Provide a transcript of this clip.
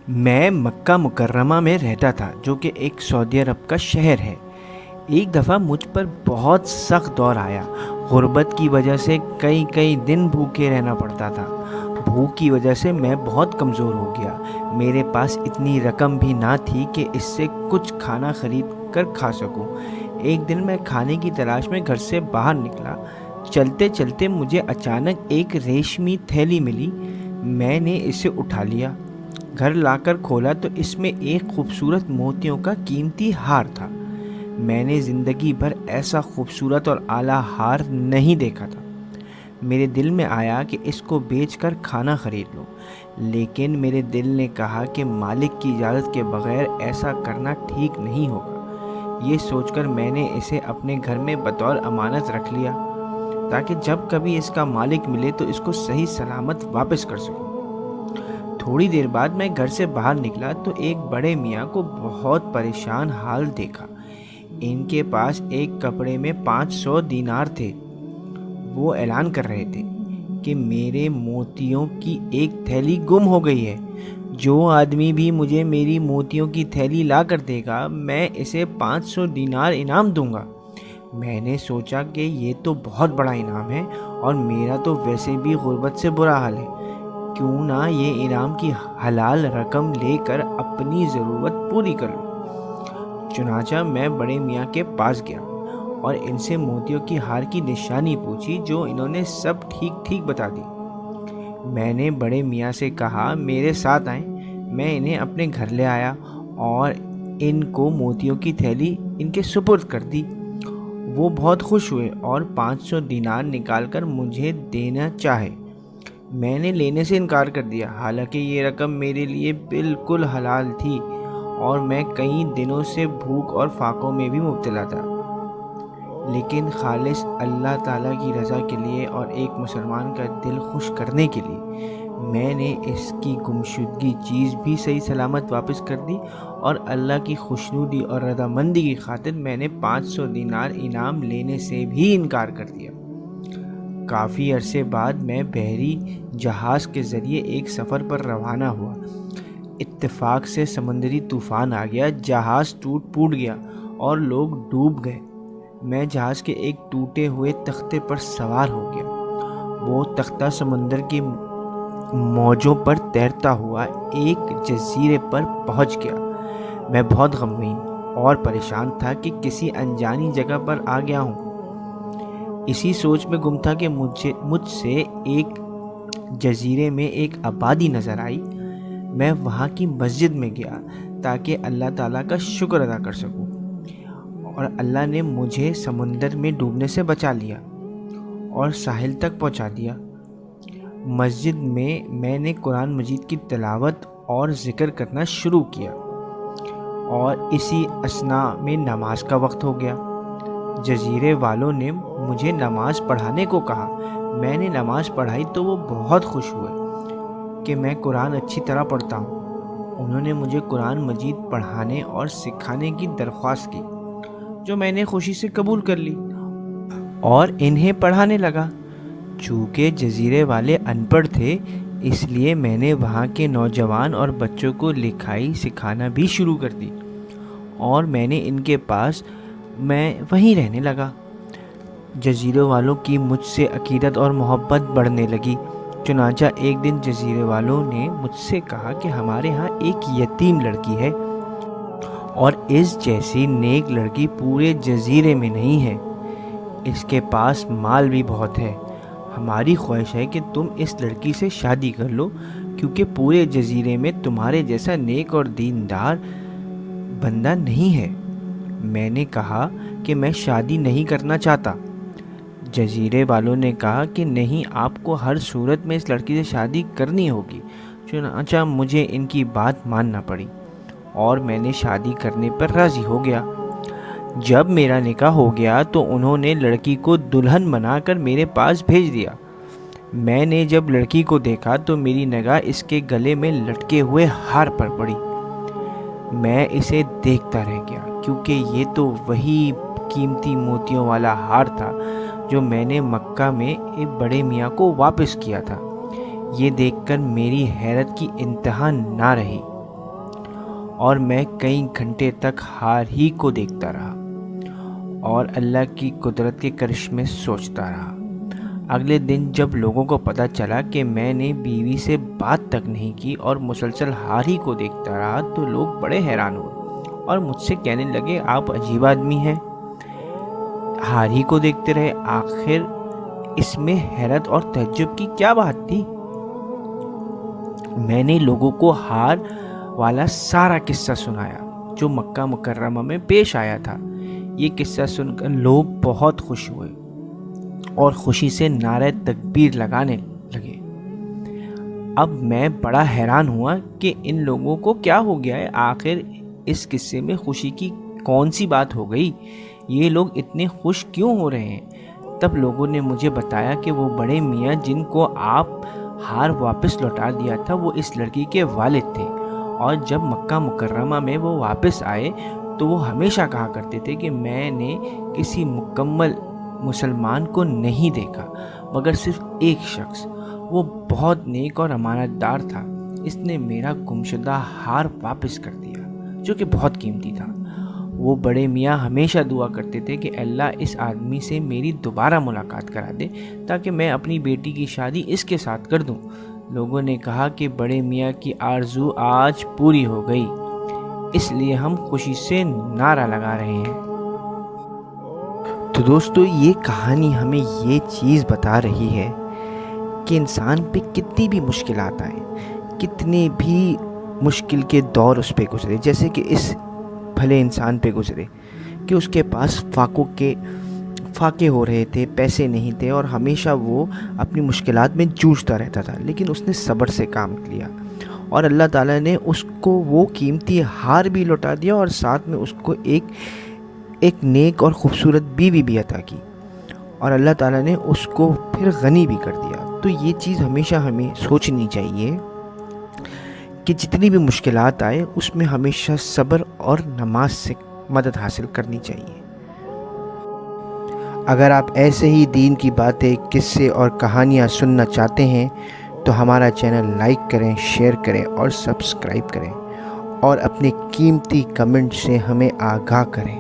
میں مکہ مکرمہ میں رہتا تھا جو کہ ایک سعودی عرب کا شہر ہے۔ ایک دفعہ مجھ پر بہت سخت دور آیا۔ غربت کی وجہ سے کئی دن بھوکے رہنا پڑتا تھا۔ بھوک کی وجہ سے میں بہت کمزور ہو گیا۔ میرے پاس اتنی رقم بھی نہ تھی کہ اس سے کچھ کھانا خرید کر کھا سکوں۔ ایک دن میں کھانے کی تلاش میں گھر سے باہر نکلا۔ چلتے چلتے مجھے اچانک ایک ریشمی تھیلی ملی۔ میں نے اسے اٹھا لیا، گھر لا کر کھولا تو اس میں ایک خوبصورت موتیوں کا قیمتی ہار تھا۔ میں نے زندگی بھر ایسا خوبصورت اور اعلیٰ ہار نہیں دیکھا تھا۔ میرے دل میں آیا کہ اس کو بیچ کر کھانا خرید لوں، لیکن میرے دل نے کہا کہ مالک کی اجازت کے بغیر ایسا کرنا ٹھیک نہیں ہوگا۔ یہ سوچ کر میں نے اسے اپنے گھر میں بطور امانت رکھ لیا، تاکہ جب کبھی اس کا مالک ملے تو اس کو صحیح سلامت واپس کر سکوں۔ تھوڑی دیر بعد میں گھر سے باہر نکلا تو ایک بڑے میاں کو بہت پریشان حال دیکھا۔ ان کے پاس ایک کپڑے میں 500 دینار تھے۔ وہ اعلان کر رہے تھے کہ میرے موتیوں کی ایک تھیلی گم ہو گئی ہے۔ جو آدمی بھی مجھے میری موتیوں کی تھیلی لا کر دے گا، میں اسے 500 دینار انعام دوں گا۔ میں نے سوچا کہ یہ تو بہت بڑا انعام ہے، اور میرا تو ویسے بھی غربت سے برا حال ہے۔ کیوں نہ یہ انعام کی حلال رقم لے کر اپنی ضرورت پوری کر لوں۔ چنانچہ میں بڑے میاں کے پاس گیا اور ان سے موتیوں کی ہار کی نشانی پوچھی، جو انہوں نے سب ٹھیک بتا دی۔ میں نے بڑے میاں سے کہا میرے ساتھ آئیں۔ میں انہیں اپنے گھر لے آیا اور ان کو موتیوں کی تھیلی ان کے سپرد کر دی۔ وہ بہت خوش ہوئے اور 500 دینار نکال کر مجھے دینا چاہے۔ میں نے لینے سے انکار کر دیا، حالانکہ یہ رقم میرے لیے بالکل حلال تھی اور میں کئی دنوں سے بھوک اور فاقوں میں بھی مبتلا تھا۔ لیکن خالص اللہ تعالیٰ کی رضا کے لیے اور ایک مسلمان کا دل خوش کرنے کے لیے میں نے اس کی گمشدگی چیز بھی صحیح سلامت واپس کر دی، اور اللہ کی خوشنودی اور رضامندی کی خاطر میں نے 500 دینار انعام لینے سے بھی انکار کر دیا۔ کافی عرصے بعد میں بحری جہاز کے ذریعے ایک سفر پر روانہ ہوا۔ اتفاق سے سمندری طوفان آ گیا، جہاز ٹوٹ گیا اور لوگ ڈوب گئے۔ میں جہاز کے ایک ٹوٹے ہوئے تختے پر سوار ہو گیا۔ وہ تختہ سمندر کی موجوں پر تیرتا ہوا ایک جزیرے پر پہنچ گیا۔ میں بہت غمگین اور پریشان تھا کہ کسی انجانی جگہ پر آ گیا ہوں۔ اسی سوچ میں گم تھا کہ مجھ سے ایک جزیرے میں ایک آبادی نظر آئی۔ میں وہاں کی مسجد میں گیا تاکہ اللہ تعالیٰ کا شکر ادا کر سکوں، اور اللہ نے مجھے سمندر میں ڈوبنے سے بچا لیا اور ساحل تک پہنچا دیا۔ مسجد میں نے قرآن مجید کی تلاوت اور ذکر کرنا شروع کیا، اور اسی اثناء میں نماز کا وقت ہو گیا۔ جزیرے والوں نے مجھے نماز پڑھانے کو کہا۔ میں نے نماز پڑھائی تو وہ بہت خوش ہوئے کہ میں قرآن اچھی طرح پڑھتا ہوں۔ انہوں نے مجھے قرآن مجید پڑھانے اور سکھانے کی درخواست کی، جو میں نے خوشی سے قبول کر لی اور انہیں پڑھانے لگا۔ چونکہ جزیرے والے ان پڑھ تھے، اس لیے میں نے وہاں کے نوجوان اور بچوں کو لکھائی سکھانا بھی شروع کر دی، اور میں نے ان کے پاس میں وہیں رہنے لگا۔ جزیرے والوں کی مجھ سے عقیدت اور محبت بڑھنے لگی۔ چنانچہ ایک دن جزیرے والوں نے مجھ سے کہا کہ ہمارے ہاں ایک یتیم لڑکی ہے، اور اس جیسی نیک لڑکی پورے جزیرے میں نہیں ہے۔ اس کے پاس مال بھی بہت ہے۔ ہماری خواہش ہے کہ تم اس لڑکی سے شادی کر لو، کیونکہ پورے جزیرے میں تمہارے جیسا نیک اور دیندار بندہ نہیں ہے۔ میں نے کہا کہ میں شادی نہیں کرنا چاہتا۔ جزیرے والوں نے کہا کہ نہیں، آپ کو ہر صورت میں اس لڑکی سے شادی کرنی ہوگی۔ چنانچہ مجھے ان کی بات ماننا پڑی، اور میں نے شادی کرنے پر راضی ہو گیا۔ جب میرا نکاح ہو گیا تو انہوں نے لڑکی کو دلہن بنا کر میرے پاس بھیج دیا۔ میں نے جب لڑکی کو دیکھا تو میری نگاہ اس کے گلے میں لٹکے ہوئے ہار پر پڑی۔ میں اسے دیکھتا رہ گیا، کیونکہ یہ تو وہی قیمتی موتیوں والا ہار تھا جو میں نے مکہ میں ایک بڑے میاں کو واپس کیا تھا۔ یہ دیکھ کر میری حیرت کی انتہا نہ رہی۔ اور میں کئی گھنٹے تک ہار ہی کو دیکھتا رہا اور اللہ کی قدرت کے کرشمے سوچتا رہا۔ اگلے دن جب لوگوں کو پتہ چلا کہ میں نے بیوی سے بات تک نہیں کی اور مسلسل ہار ہی کو دیکھتا رہا تو لوگ بڑے حیران ہوئے اور مجھ سے کہنے لگے آپ عجیب آدمی ہیں، ہار ہی کو دیکھتے رہے، آخر اس میں حیرت اور تعجب کی کیا بات تھی؟ میں نے لوگوں کو ہار والا سارا قصہ سنایا جو مکہ مکرمہ میں پیش آیا تھا۔ یہ قصہ سن کر لوگ بہت خوش ہوئے اور خوشی سے نعرہ تکبیر لگانے لگے۔ اب میں بڑا حیران ہوا کہ ان لوگوں کو کیا ہو گیا ہے، آخر اس قصے میں خوشی کی کون سی بات ہو گئی، یہ لوگ اتنے خوش کیوں ہو رہے ہیں؟ تب لوگوں نے مجھے بتایا کہ وہ بڑے میاں جن کو آپ ہار واپس لوٹا دیا تھا وہ اس لڑکی کے والد تھے، اور جب مکہ مکرمہ میں وہ واپس آئے تو وہ ہمیشہ کہا کرتے تھے کہ میں نے کسی مکمل مسلمان کو نہیں دیکھا مگر صرف ایک شخص، وہ بہت نیک اور امانت دار تھا، اس نے میرا گمشدہ ہار واپس کر دیا جو کہ بہت قیمتی تھا۔ وہ بڑے میاں ہمیشہ دعا کرتے تھے کہ اللہ اس آدمی سے میری دوبارہ ملاقات کرا دے تاکہ میں اپنی بیٹی کی شادی اس کے ساتھ کر دوں۔ لوگوں نے کہا کہ بڑے میاں کی آرزو آج پوری ہو گئی، اس لیے ہم خوشی سے نعرہ لگا رہے ہیں۔ تو دوستو، یہ کہانی ہمیں یہ چیز بتا رہی ہے کہ انسان پہ کتنی بھی مشکلات آئیں، کتنے بھی مشکل کے دور اس پہ گزرے، جیسے کہ اس بھلے انسان پہ گزرے کہ اس کے پاس فاقے ہو رہے تھے، پیسے نہیں تھے اور ہمیشہ وہ اپنی مشکلات میں جوجھتا رہتا تھا، لیکن اس نے صبر سے کام لیا اور اللہ تعالیٰ نے اس کو وہ قیمتی ہار بھی لوٹا دیا اور ساتھ میں اس کو ایک نیک اور خوبصورت بیوی بھی عطا کی، اور اللہ تعالیٰ نے اس کو پھر غنی بھی کر دیا۔ تو یہ چیز ہمیشہ ہمیں سوچنی چاہیے کہ جتنی بھی مشکلات آئے اس میں ہمیشہ صبر اور نماز سے مدد حاصل کرنی چاہیے۔ اگر آپ ایسے ہی دین کی باتیں، قصے اور کہانیاں سننا چاہتے ہیں تو ہمارا چینل لائک کریں، شیئر کریں اور سبسکرائب کریں، اور اپنے قیمتی کمنٹ سے ہمیں آگاہ کریں۔